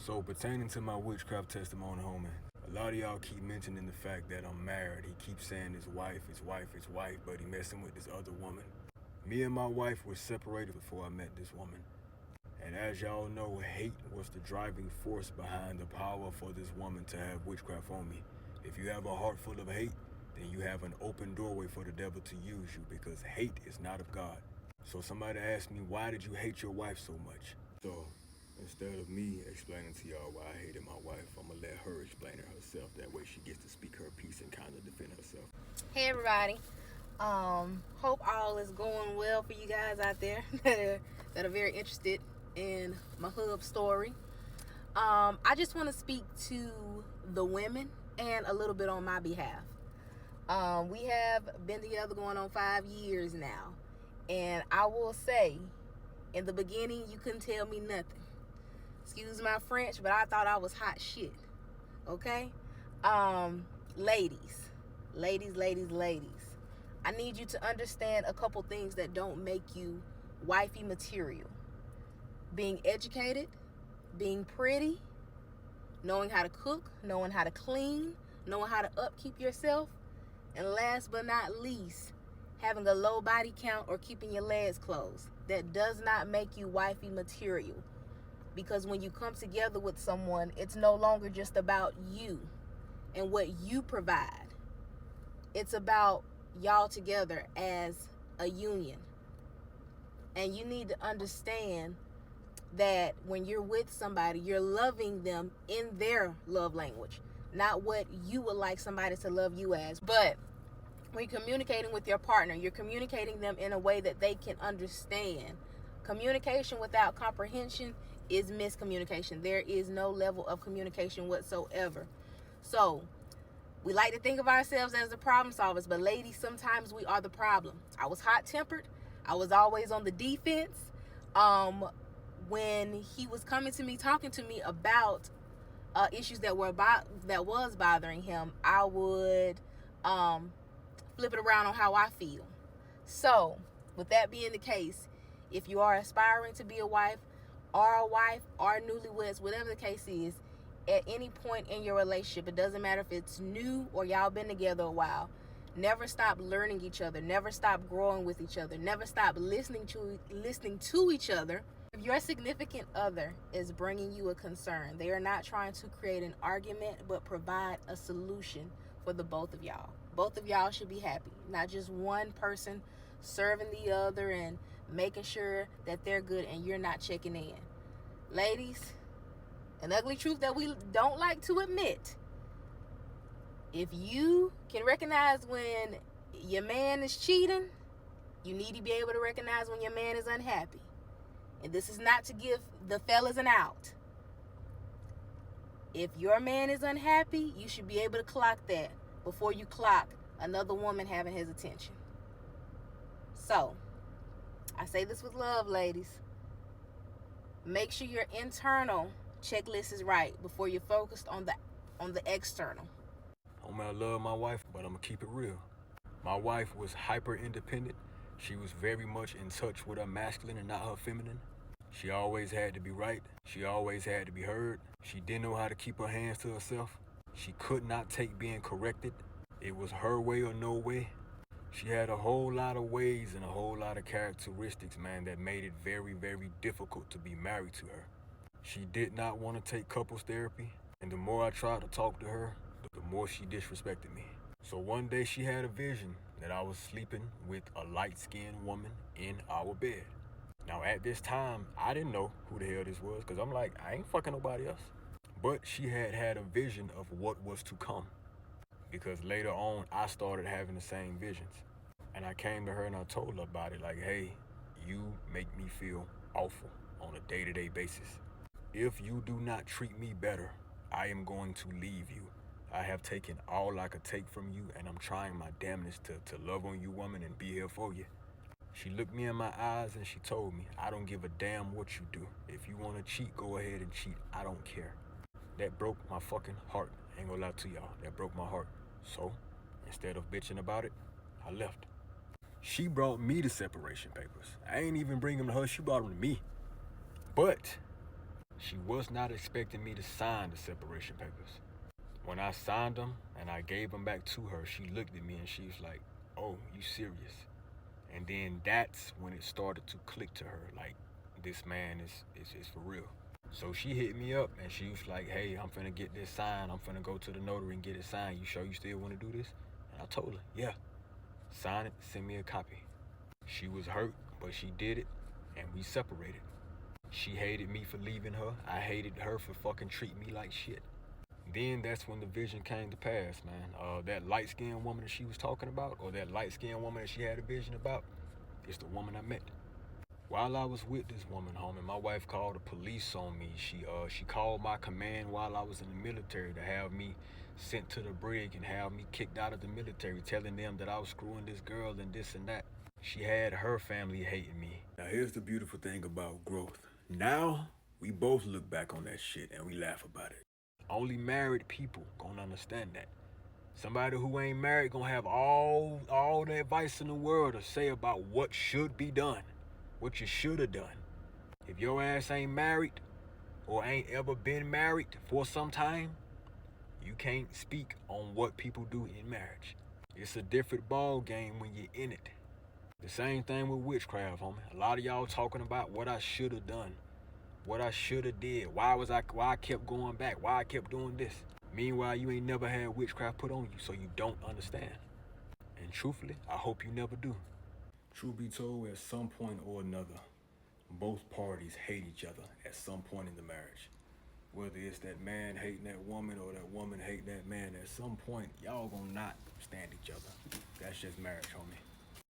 So pertaining to my witchcraft testimony, homie, a lot of y'all keep mentioning the fact that I'm married. He keeps saying his wife, but he messing with this other woman. Me and my wife were separated before I met this woman. And as y'all know, hate was the driving force behind the power for this woman to have witchcraft on me. If you have a heart full of hate, then you have an open doorway for the devil to use you, because hate is not of God. So somebody asked me, why did you hate your wife so much? So instead of me explaining to y'all why I hated my wife, I'm gonna let her explain it herself. That way she gets to speak her piece and kind of defend herself. Hey everybody. Hope all is going well for you guys out there that are very interested in my hub story. I just want to speak to the women and a little bit on my behalf. We have been together going on 5 years now, and I will say, in the beginning, you couldn't tell me nothing. Excuse my French, but I thought I was hot shit. Okay? Ladies. I need you to understand a couple things that don't make you wifey material. Being educated, being pretty, knowing how to cook, knowing how to clean, knowing how to upkeep yourself, and last but not least, having a low body count or keeping your legs closed. That does not make you wifey material. Because when you come together with someone, it's no longer just about you and what you provide. It's about y'all together as a union. And you need to understand that when you're with somebody, you're loving them in their love language, not what you would like somebody to love you as. But when you're communicating with your partner, you're communicating them in a way that they can understand. Communication without comprehension is miscommunication. There is no level of communication whatsoever. So we like to think of ourselves as the problem solvers, but ladies, sometimes we are the problem. I was hot-tempered. I was always on the defense. When he was coming to me, talking to me about issues that was bothering him, I would flip it around on how I feel. So, with that being the case, if you are aspiring to be a wife or newlyweds, whatever the case is, at any point in your relationship, it doesn't matter if it's new or y'all been together a while, never stop learning each other, never stop growing with each other, never stop listening to each other. If your significant other is bringing you a concern, they are not trying to create an argument, but provide a solution for the both of y'all. Both of y'all should be happy, not just one person serving the other and making sure that they're good and you're not checking in. Ladies, an ugly truth that we don't like to admit: if you can recognize when your man is cheating, you need to be able to recognize when your man is unhappy. And this is not to give the fellas an out. If your man is unhappy, you should be able to clock that before you clock another woman having his attention. So, I say this with love, ladies. Make sure your internal checklist is right before you're focused on the external. I love my wife, but I'm gonna keep it real. My wife was hyper independent. She was very much in touch with her masculine and not her feminine. She always had to be right. She always had to be heard. She didn't know how to keep her hands to herself. She could not take being corrected. It was her way or no way. She had a whole lot of ways and a whole lot of characteristics, man, that made it very, very difficult to be married to her. She did not want to take couples therapy, and the more I tried to talk to her, the more she disrespected me. So one day she had a vision that I was sleeping with a light-skinned woman in our bed. Now at this time, I didn't know who the hell this was, because I'm like, I ain't fucking nobody else. But she had a vision of what was to come, because later on, I started having the same visions. And I came to her and I told her about it, like, hey, you make me feel awful on a day-to-day basis. If you do not treat me better, I am going to leave you. I have taken all I could take from you, and I'm trying my damnedest to love on you, woman, and be here for you. She looked me in my eyes and she told me, I don't give a damn what you do. If you want to cheat, go ahead and cheat. I don't care. That broke my fucking heart. I ain't gonna lie to y'all. That broke my heart. So, instead of bitching about it, I left. She brought me the separation papers. I ain't even bring them to her. She brought them to me. But She was not expecting me to sign the separation papers. When I signed them and I gave them back to her, she looked at me and she was like, "Oh, you serious?" And then that's when it started to click to her, like, this man is for real. So she hit me up and she was like, "Hey, I'm finna get this signed. I'm finna go to the notary and get it signed. You sure you still wanna do this?" And I told her, "Yeah. Sign it, send me a copy." She was hurt, but she did it, and we separated. She hated me for leaving her. I hated her for fucking treating me like shit. Then that's when the vision came to pass, man. That light-skinned woman that she was talking about, or that light-skinned woman that she had a vision about, is the woman I met. While I was with this woman, homie, my wife called the police on me. She called my command while I was in the military to have me sent to the brig and have me kicked out of the military, telling them that I was screwing this girl and this and that. She had her family hating me. Now here's the beautiful thing about growth. Now we both look back on that shit and we laugh about it. Only married people gonna understand that. Somebody who ain't married gonna have all the advice in the world to say about what should be done, what you should have done. If your ass ain't married or ain't ever been married for some time, you can't speak on what people do in marriage. It's a different ball game when you're in it. The same thing with witchcraft, homie. A lot of y'all talking about what I should have done, what I should have did, why I kept going back, why I kept doing this. Meanwhile, you ain't never had witchcraft put on you, so you don't understand. And truthfully, I hope you never do. Truth be told, at some point or another, both parties hate each other at some point in the marriage. Whether it's that man hating that woman or that woman hating that man, at some point, y'all gonna not stand each other. That's just marriage, homie.